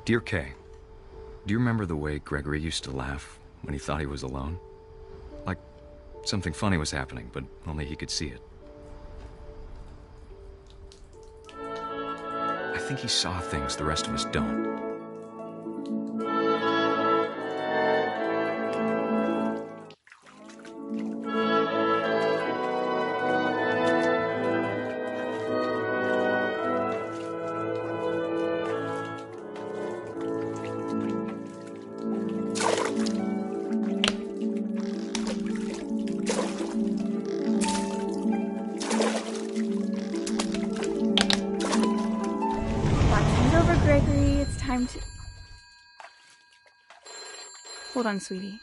Dear Kay, do you remember the way Gregory used to laugh when he thought he was alone? Like something funny was happening, but only he could see it. I think he saw things the rest of us don't. Gregory, it's time to... Hold on, sweetie.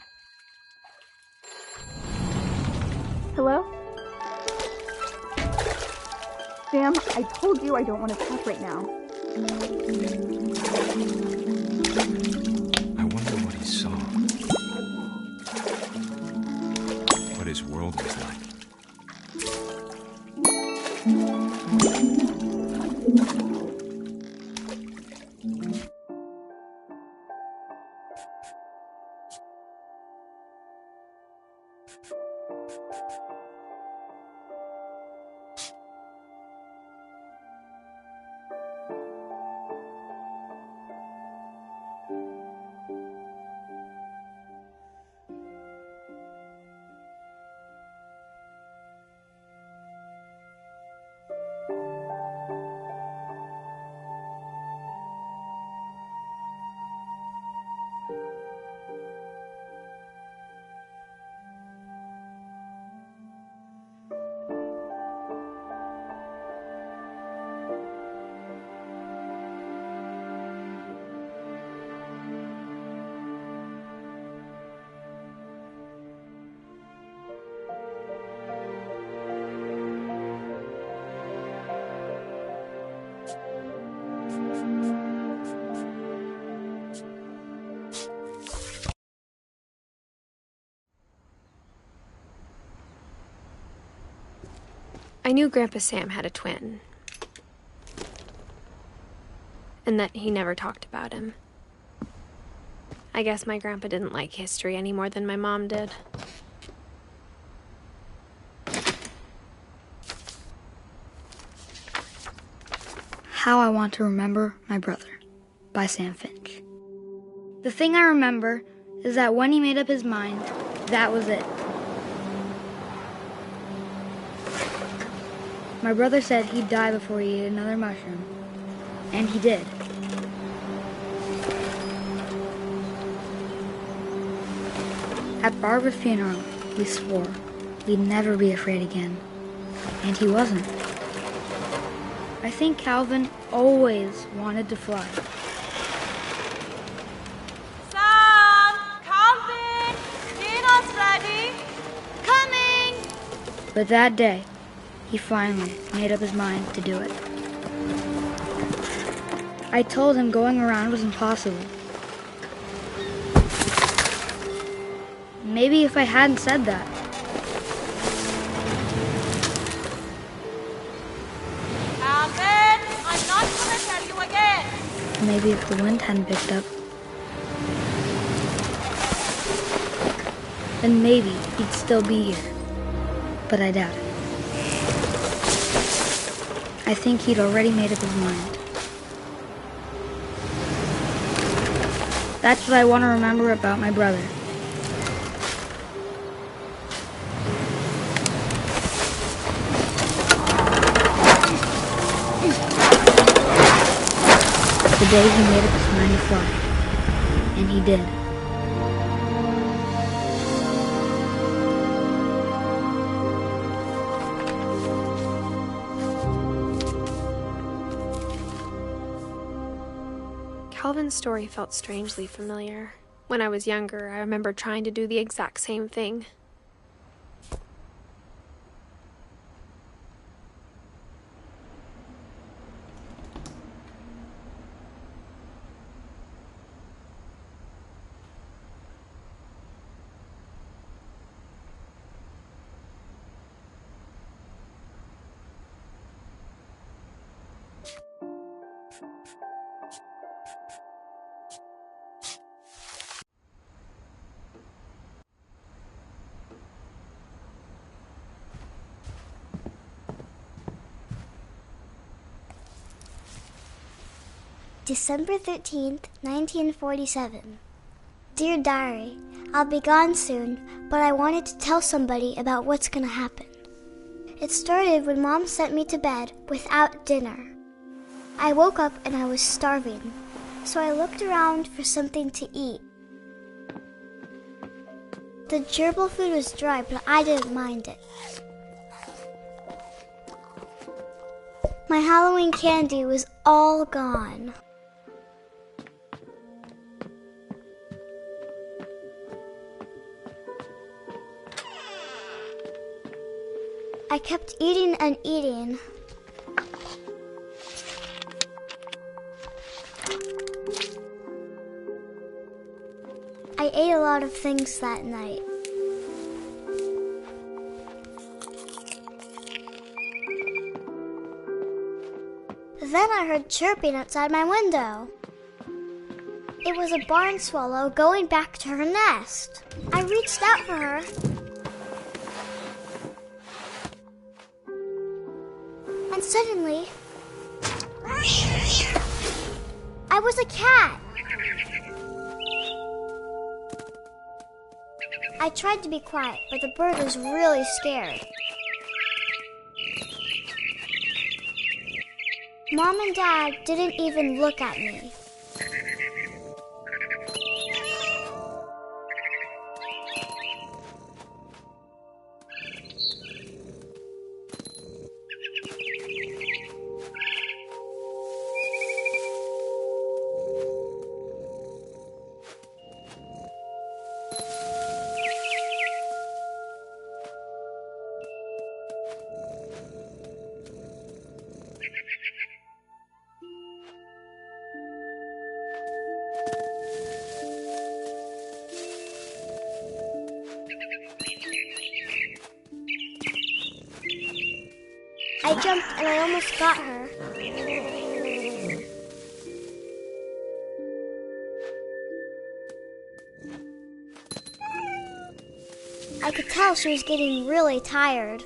Hello? Sam, I told you I don't want to talk right now. I wonder what he saw. What his world was like. I knew Grandpa Sam had a twin, and that he never talked about him. I guess my grandpa didn't like history any more than my mom did. How I Want to Remember My Brother by Sam Finch. The thing I remember is that when he made up his mind, that was it. My brother said he'd die before he ate another mushroom, and he did. At Barbara's funeral, we swore we'd never be afraid again, and he wasn't. I think Calvin always wanted to fly. Sam! Calvin! Dinner's ready! Coming! But that day, he finally made up his mind to do it. I told him going around was impossible. Maybe if I hadn't said that. Calvin! I'm not gonna tell you again! Maybe if the wind hadn't picked up. Then maybe he'd still be here. But I doubt it. I think he'd already made up his mind. That's what I want to remember about my brother. The day he made up his mind to fly. And he did. Calvin's story felt strangely familiar. When I was younger, I remember trying to do the exact same thing. December 13th, 1947. Dear Diary, I'll be gone soon, but I wanted to tell somebody about what's gonna happen. It started when Mom sent me to bed without dinner. I woke up and I was starving, so I looked around for something to eat. The gerbil food was dry, but I didn't mind it. My Halloween candy was all gone. I kept eating and eating. I ate a lot of things that night. Then I heard chirping outside my window. It was a barn swallow going back to her nest. I reached out for her. And suddenly, I was a cat. I tried to be quiet, but the bird was really scared. Mom and Dad didn't even look at me. I jumped and I almost got her. I could tell she was getting really tired.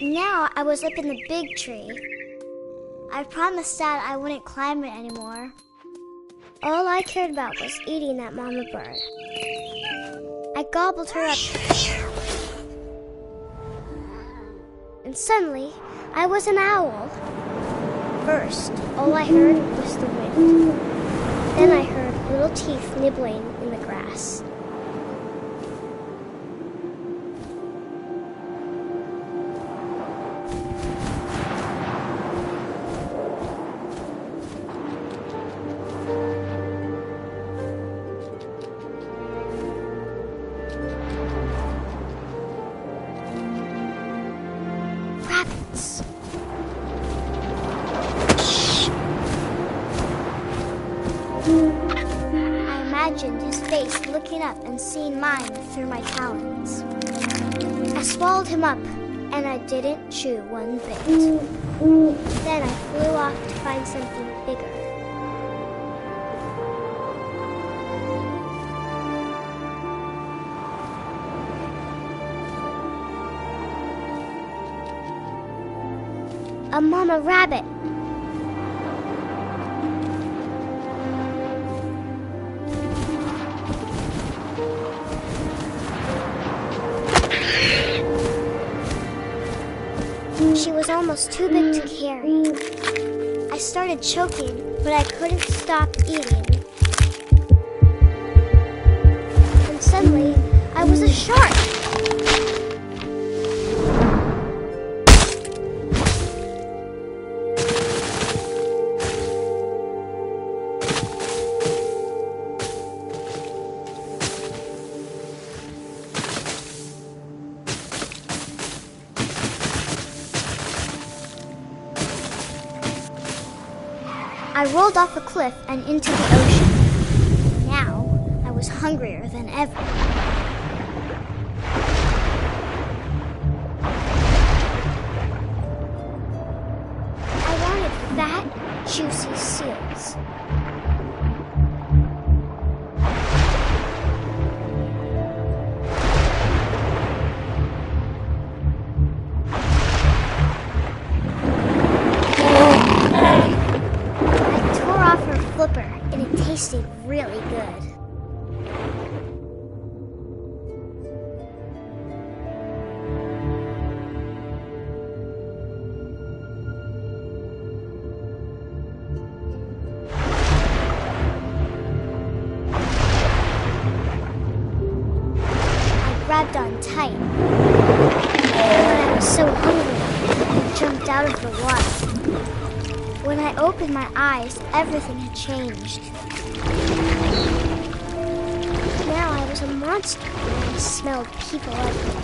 Now I was up in the big tree. I promised Dad I wouldn't climb it anymore. All I cared about was eating that mama bird. I gobbled her up. And suddenly, I was an owl. First, all I heard was the wind. Then I heard little teeth nibbling in the grass. Rabbits. I imagined his face looking up and seeing mine through my talons. I swallowed him up, and I didn't chew one bit. Then I flew off to find something bigger. A mama rabbit. She was almost too big to carry. I started choking, but I couldn't stop eating. And suddenly, I was a shark. I rolled off a cliff and into the ocean. Now, I was hungrier than ever. I wanted fat, juicy seals. Off her tasted really good. Grabbed on tight. When I was so hungry, I jumped out of the water. When I opened my eyes, everything had changed. Now I was a monster and I smelled people everywhere.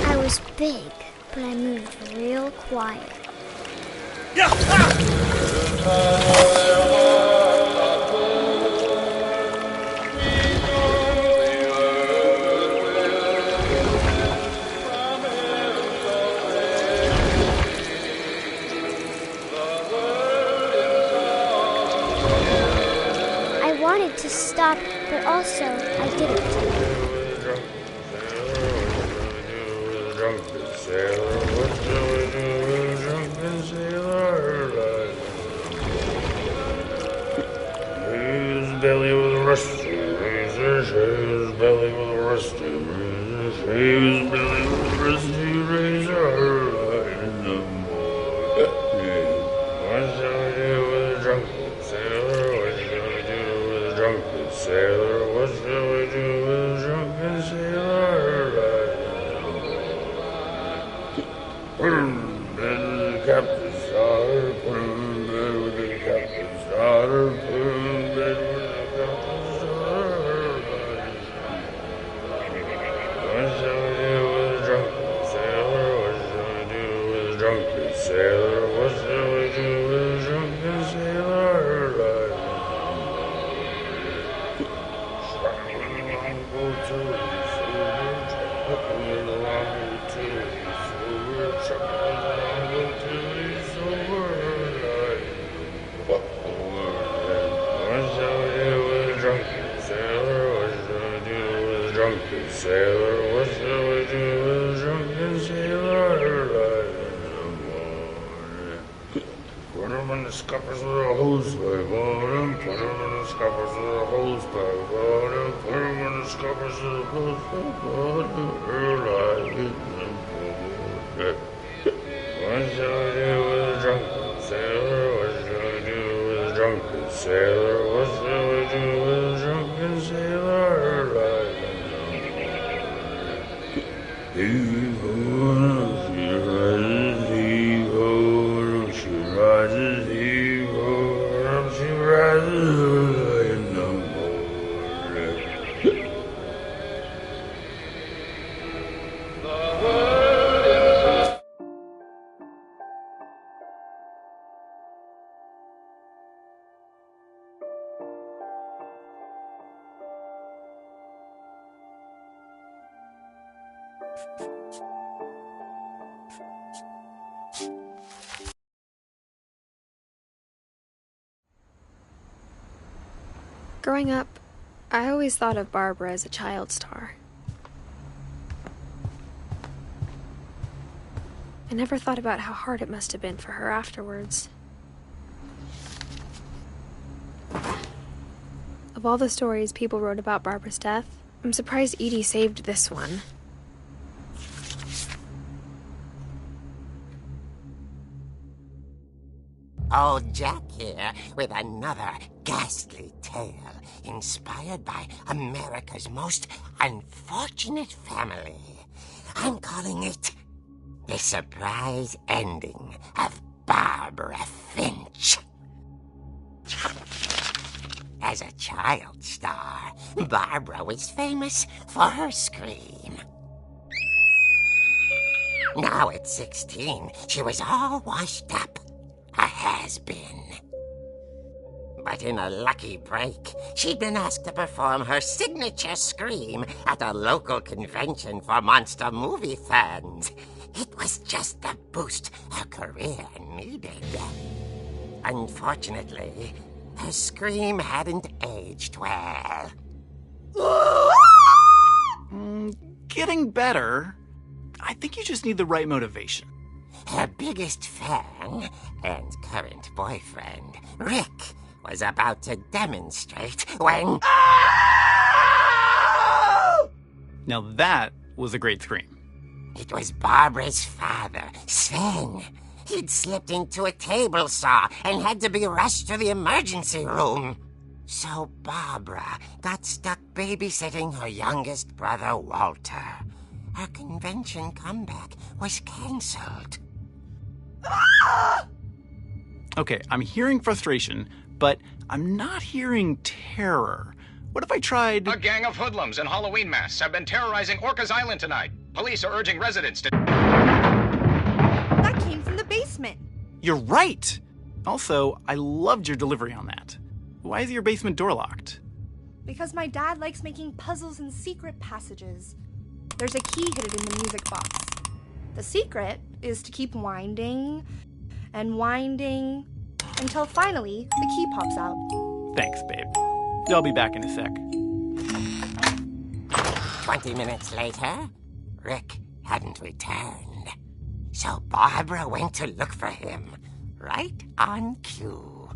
I was big, but I moved real quiet. I wanted to stop, but also I didn't. Belly with a rusty razor, his belly with a rusty razor, his belly with a rusty razor. What shall we do with a drunken sailor? What shall we do with a drunken sailor? What shall we do with a drunken sailor? Put him in bed with the captain's daughter, put him in bed with the captain's daughter, put him in bed with sailor, what shall we do with a drunken sailor? Traveling along, go to the silver, traveling along, go to the silver, traveling along, go to the silver. What shall we do with a drunken sailor? What shall we do with a drunken sailor? What shall we do with a drunken sailor? Put him in the scuppers with a hose pipe on him. Put him in the scuppers with a hose pipe on him. Put him in the scuppers with a hose pipe on him. What shall we do with a drunken sailor? What shall we do with a drunken sailor? What shall we do with a drunken sailor? Rises, he goes, she rises in the morning. Growing up, I always thought of Barbara as a child star. I never thought about how hard it must have been for her afterwards. Of all the stories people wrote about Barbara's death, I'm surprised Edie saved this one. Old Jack here with another ghastly tale inspired by America's most unfortunate family. I'm calling it The Surprise Ending of Barbara Finch. As a child star, Barbara was famous for her scream. Now at 16, she was all washed up. A has-been. But in a lucky break, she'd been asked to perform her signature scream at a local convention for monster movie fans. It was just the boost her career needed. Unfortunately, Her scream hadn't aged well. Getting better. I think you just need the right motivation. Her biggest fan and current boyfriend, Rick, was about to demonstrate when... Now that was a great scream. It was Barbara's father, Sven. He'd slipped into a table saw and had to be rushed to the emergency room. So Barbara got stuck babysitting her youngest brother, Walter. Her convention comeback was cancelled. Okay, I'm hearing frustration, but I'm not hearing terror. What if I tried... A gang of hoodlums in Halloween masks have been terrorizing Orcas Island tonight. Police are urging residents to... That came from the basement. You're right! Also, I loved your delivery on that. Why is your basement door locked? Because my dad likes making puzzles and secret passages. There's a key hidden in the music box. The secret is to keep winding and winding until finally the key pops out. Thanks, babe. I'll be back in a sec. 20 minutes later, Rick hadn't returned. So Barbara went to look for him, right on cue.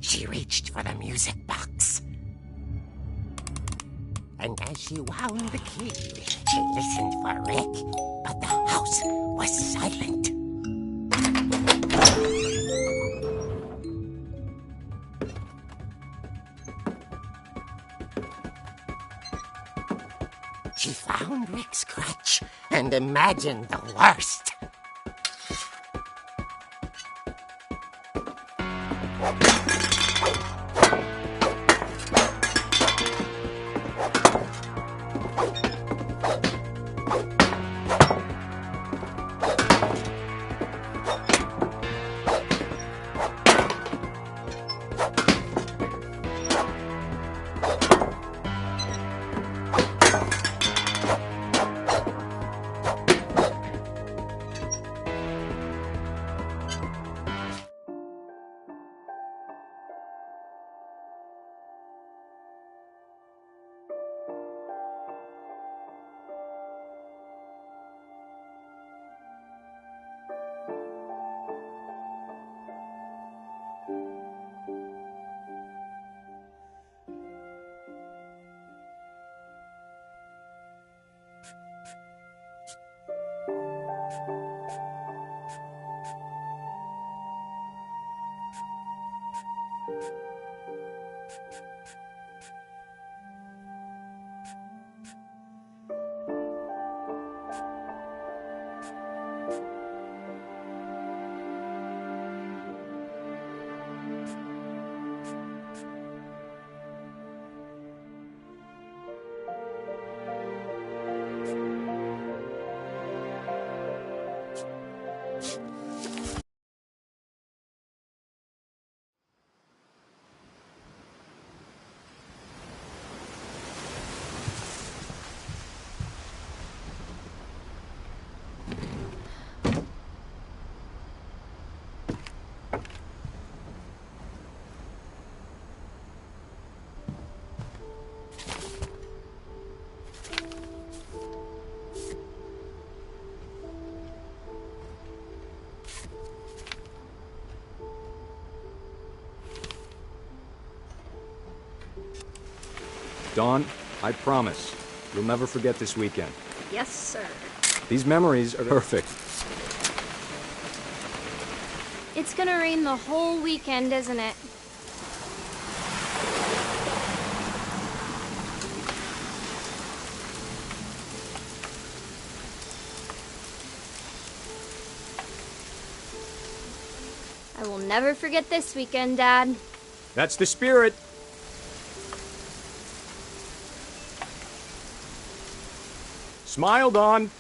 She reached for the music box. And as she wound the key, she listened for Rick, but the house was silent. She found Rick's crutch and imagined the worst. Dawn, I promise, you'll never forget this weekend. Yes, sir. These memories are perfect. It's gonna rain the whole weekend, isn't it? I will never forget this weekend, Dad. That's the spirit. Smile, Dawn.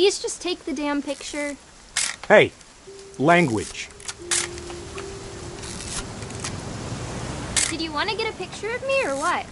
please just take the damn picture? Hey, language. Did you want to get a picture of me or what?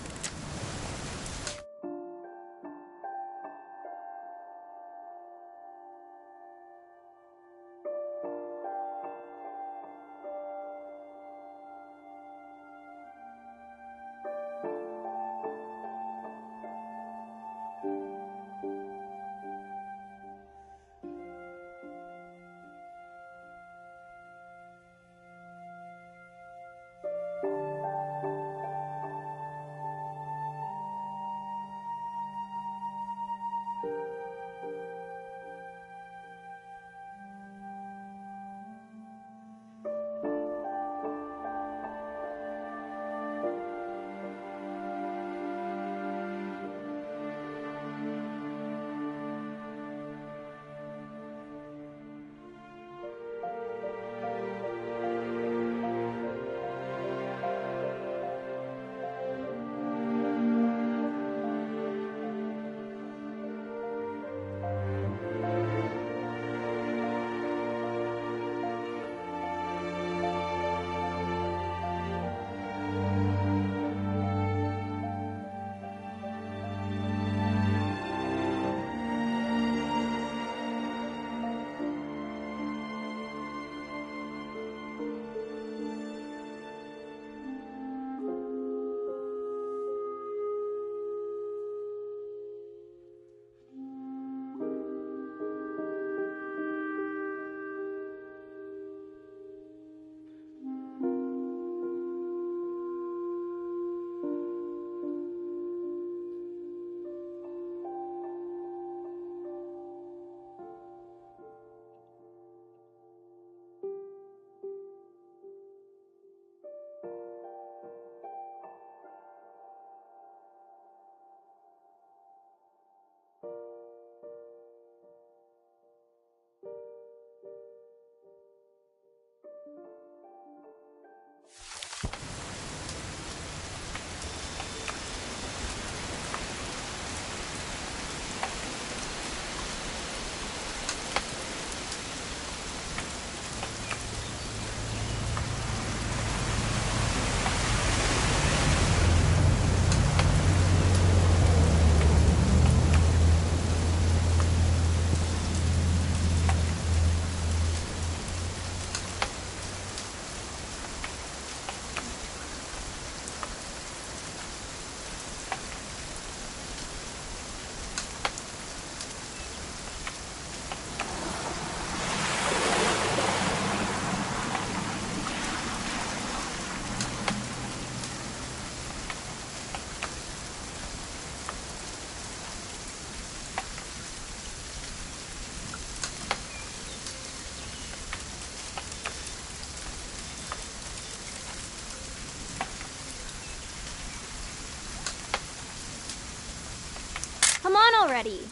Come on already.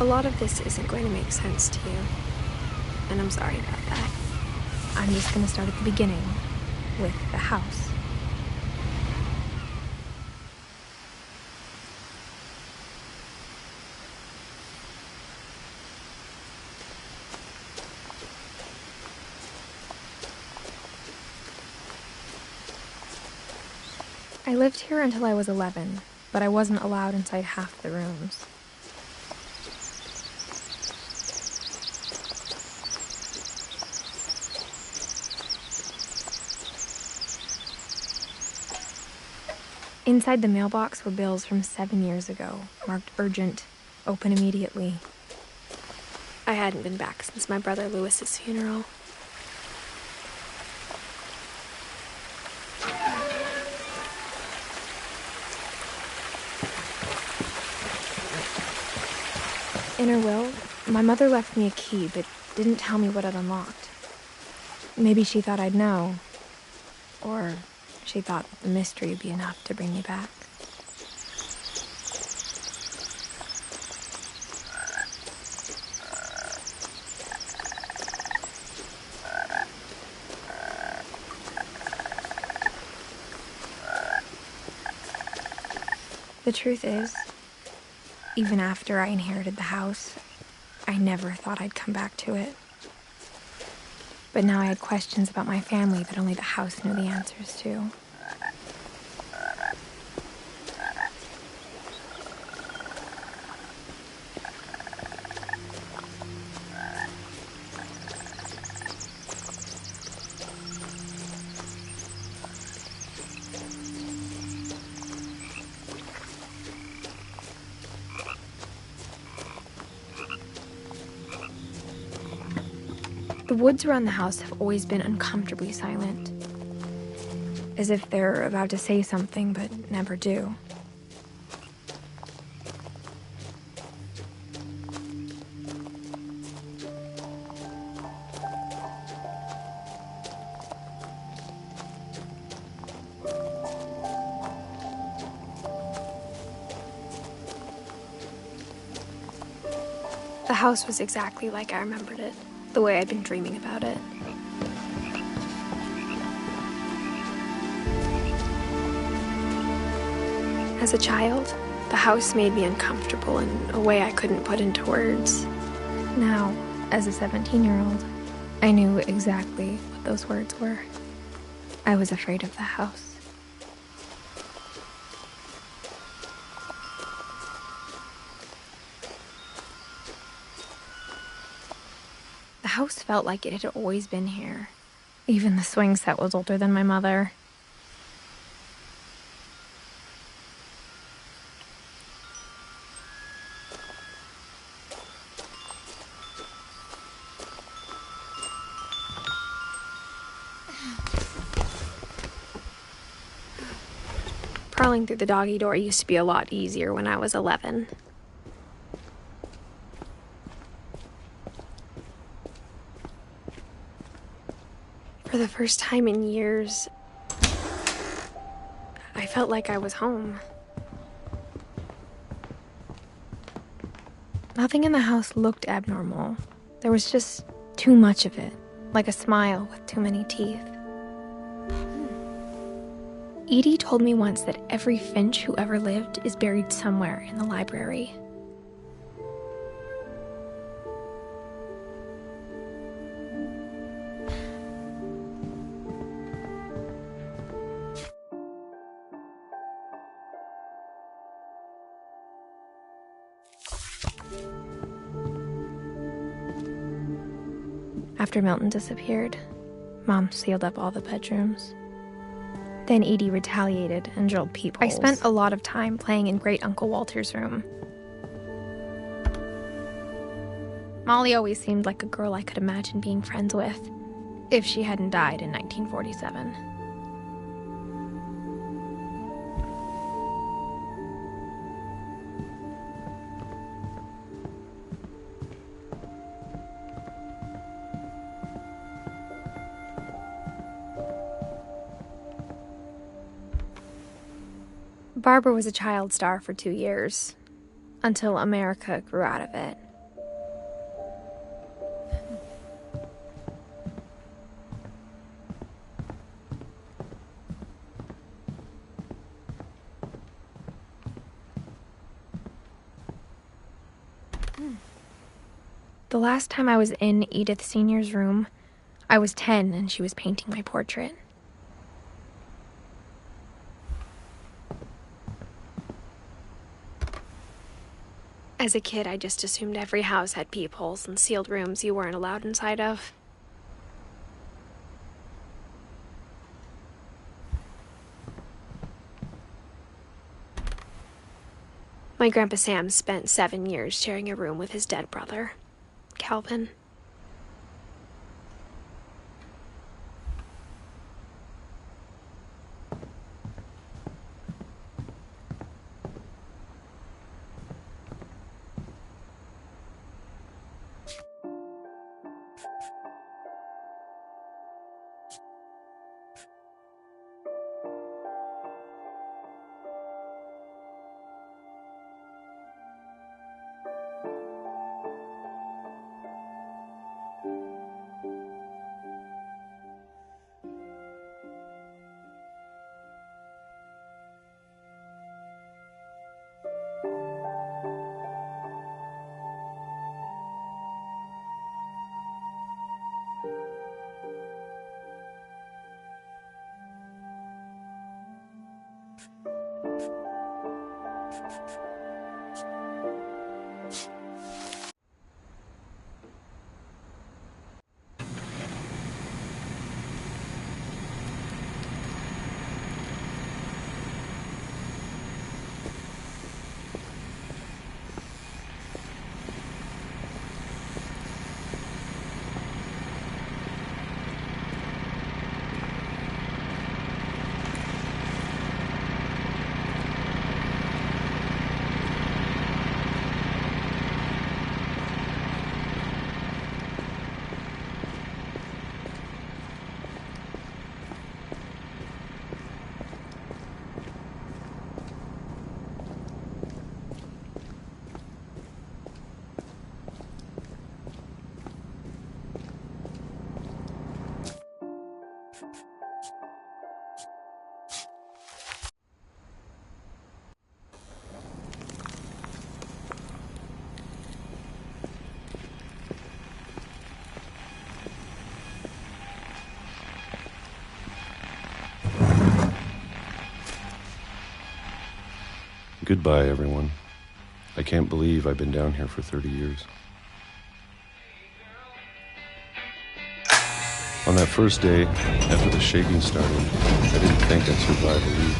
A lot of this isn't going to make sense to you, and I'm sorry about that. I'm just going to start at the beginning, with the house. I lived here until I was 11, but I wasn't allowed inside half the rooms. Inside the mailbox were bills from 7 years ago, marked urgent, open immediately. I hadn't been back since my brother Lewis's funeral. In her will, my mother left me a key, but didn't tell me what it unlocked. Maybe she thought I'd know, or she thought the mystery would be enough to bring me back. The truth is, even after I inherited the house, I never thought I'd come back to it. But now I had questions about my family that only the house knew the answers to. The woods around the house have always been uncomfortably silent, as if they're about to say something but never do. The house was exactly like I remembered it. The way I'd been dreaming about it. As a child, the house made me uncomfortable in a way I couldn't put into words. Now, as a 17-year-old, I knew exactly what those words were. I was afraid of the house. The house felt like it had always been here. Even the swing set was older than my mother. Crawling through the doggy door used to be a lot easier when I was 11. For the first time in years, I felt like I was home. Nothing in the house looked abnormal. There was just too much of it, like a smile with too many teeth. Edie told me once that every Finch who ever lived is buried somewhere in the library. After Milton disappeared, Mom sealed up all the bedrooms. Then Edie retaliated and drilled peepholes. I spent a lot of time playing in Great Uncle Walter's room. Molly always seemed like a girl I could imagine being friends with, if she hadn't died in 1947. Barbara was a child star for 2 years, until America grew out of it. The last time I was in Edith Sr.'s room, I was 10 and she was painting my portrait. As a kid, I just assumed every house had peepholes and sealed rooms you weren't allowed inside of. My Grandpa Sam spent 7 years sharing a room with his dead brother, Calvin. Goodbye, everyone. I can't believe I've been down here for 30 years. On that first day, after the shaking started, I didn't think I'd survive a week.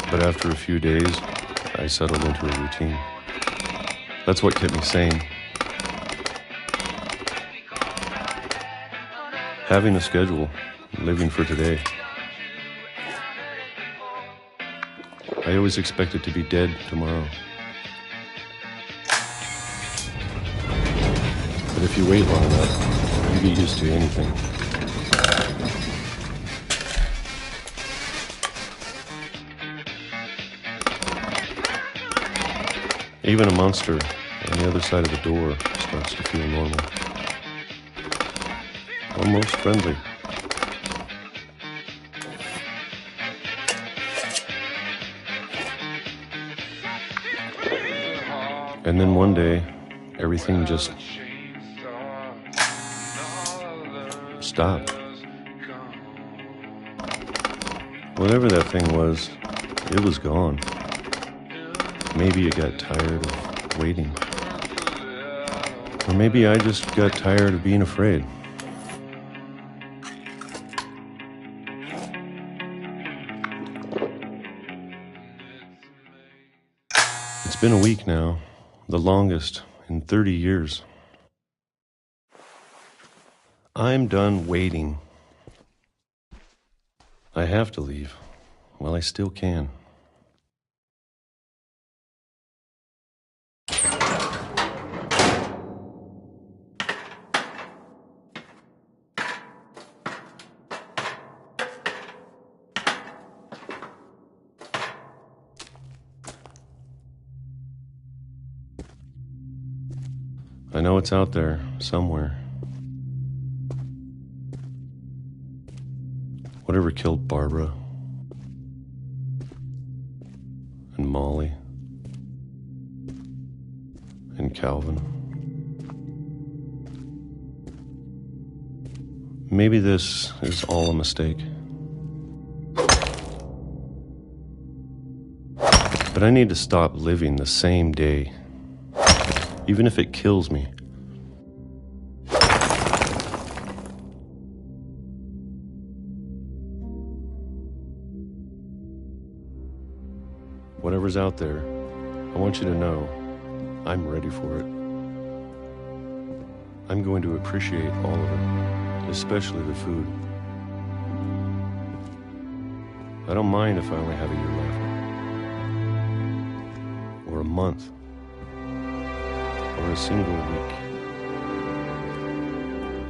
But after a few days, I settled into a routine. That's what kept me sane. Having a schedule, living for today. I always expected to be dead tomorrow. But if you wait long enough, you get used to anything. Even a monster on the other side of the door starts to feel normal. Almost friendly. And then one day, everything just stopped. Whatever that thing was, it was gone. Maybe it got tired of waiting. Or maybe I just got tired of being afraid. It's been a week now, the longest in 30 years. I'm done waiting. I have to leave while I still can. I know it's out there, somewhere. Whatever killed Barbara and Molly and Calvin. Maybe this is all a mistake. But I need to stop living the same day. Even if it kills me. Whatever's out there, I want you to know I'm ready for it. I'm going to appreciate all of it, especially the food. I don't mind if I only have a year left. Or a month. Or a single week.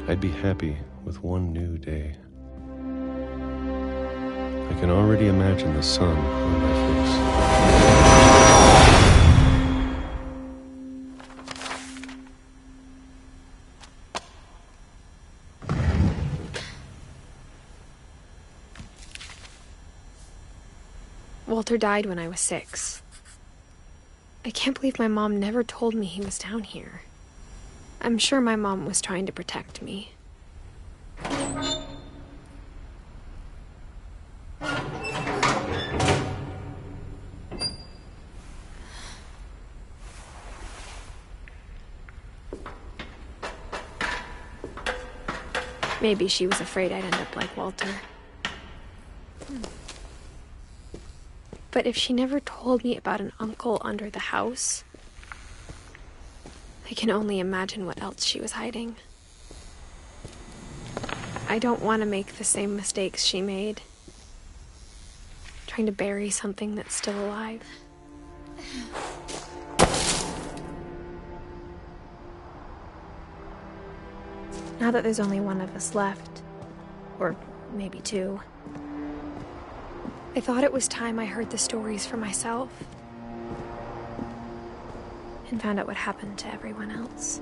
I'd be happy with one new day. I can already imagine the sun on my face. Walter died when I was 6. I can't believe my mom never told me he was down here. I'm sure my mom was trying to protect me. Maybe she was afraid I'd end up like Walter. But if she never told me about an uncle under the house, I can only imagine what else she was hiding. I don't want to make the same mistakes she made. Trying to bury something that's still alive. Now that there's only one of us left, or maybe 2, I thought it was time I heard the stories for myself and found out what happened to everyone else.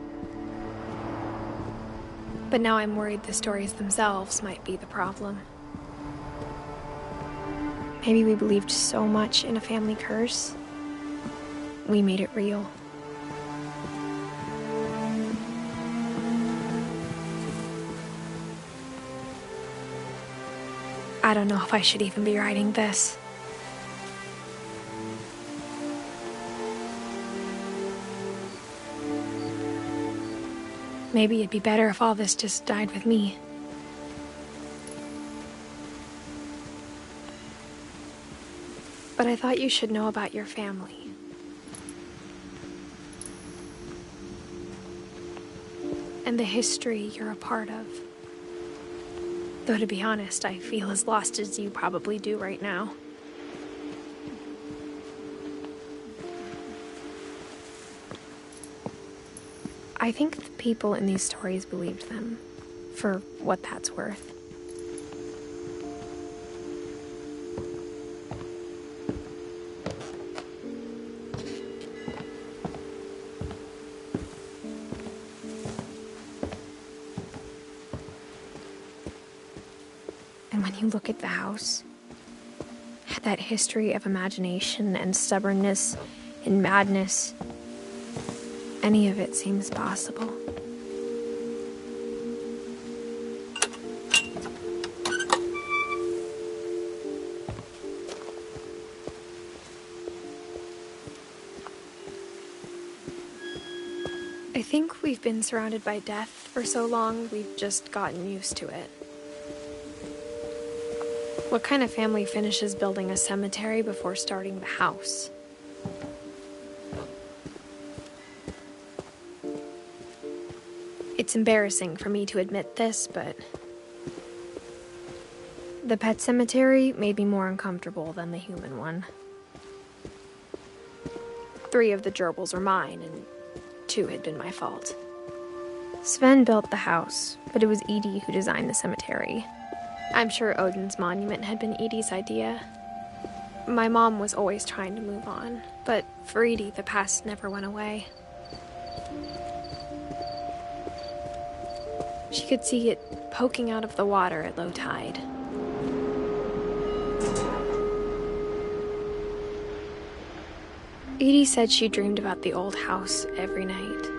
But now I'm worried the stories themselves might be the problem. Maybe we believed so much in a family curse, we made it real. I don't know if I should even be writing this. Maybe it'd be better if all this just died with me. But I thought you should know about your family. And the history you're a part of. Though to be honest, I feel as lost as you probably do right now. I think the people in these stories believed them, for what that's worth. And when you look at the house, that history of imagination and stubbornness and madness, any of it seems possible. I think we've been surrounded by death for so long, we've just gotten used to it. What kind of family finishes building a cemetery before starting the house? It's embarrassing for me to admit this, but the pet cemetery made me more uncomfortable than the human one. 3 of the gerbils were mine, and 2 had been my fault. Sven built the house, but it was Edie who designed the cemetery. I'm sure Odin's monument had been Edie's idea. My mom was always trying to move on, but for Edie, the past never went away. She could see it poking out of the water at low tide. Edie said she dreamed about the old house every night.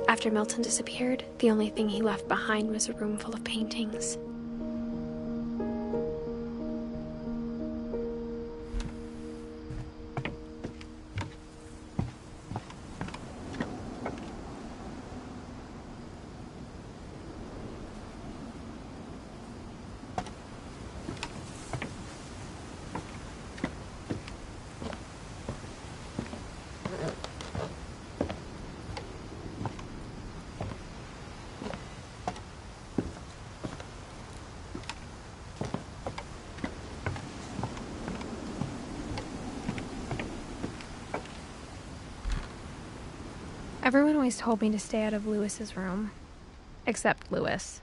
After Milton disappeared, the only thing he left behind was a room full of paintings. Everyone always told me to stay out of Lewis's room. Except Lewis.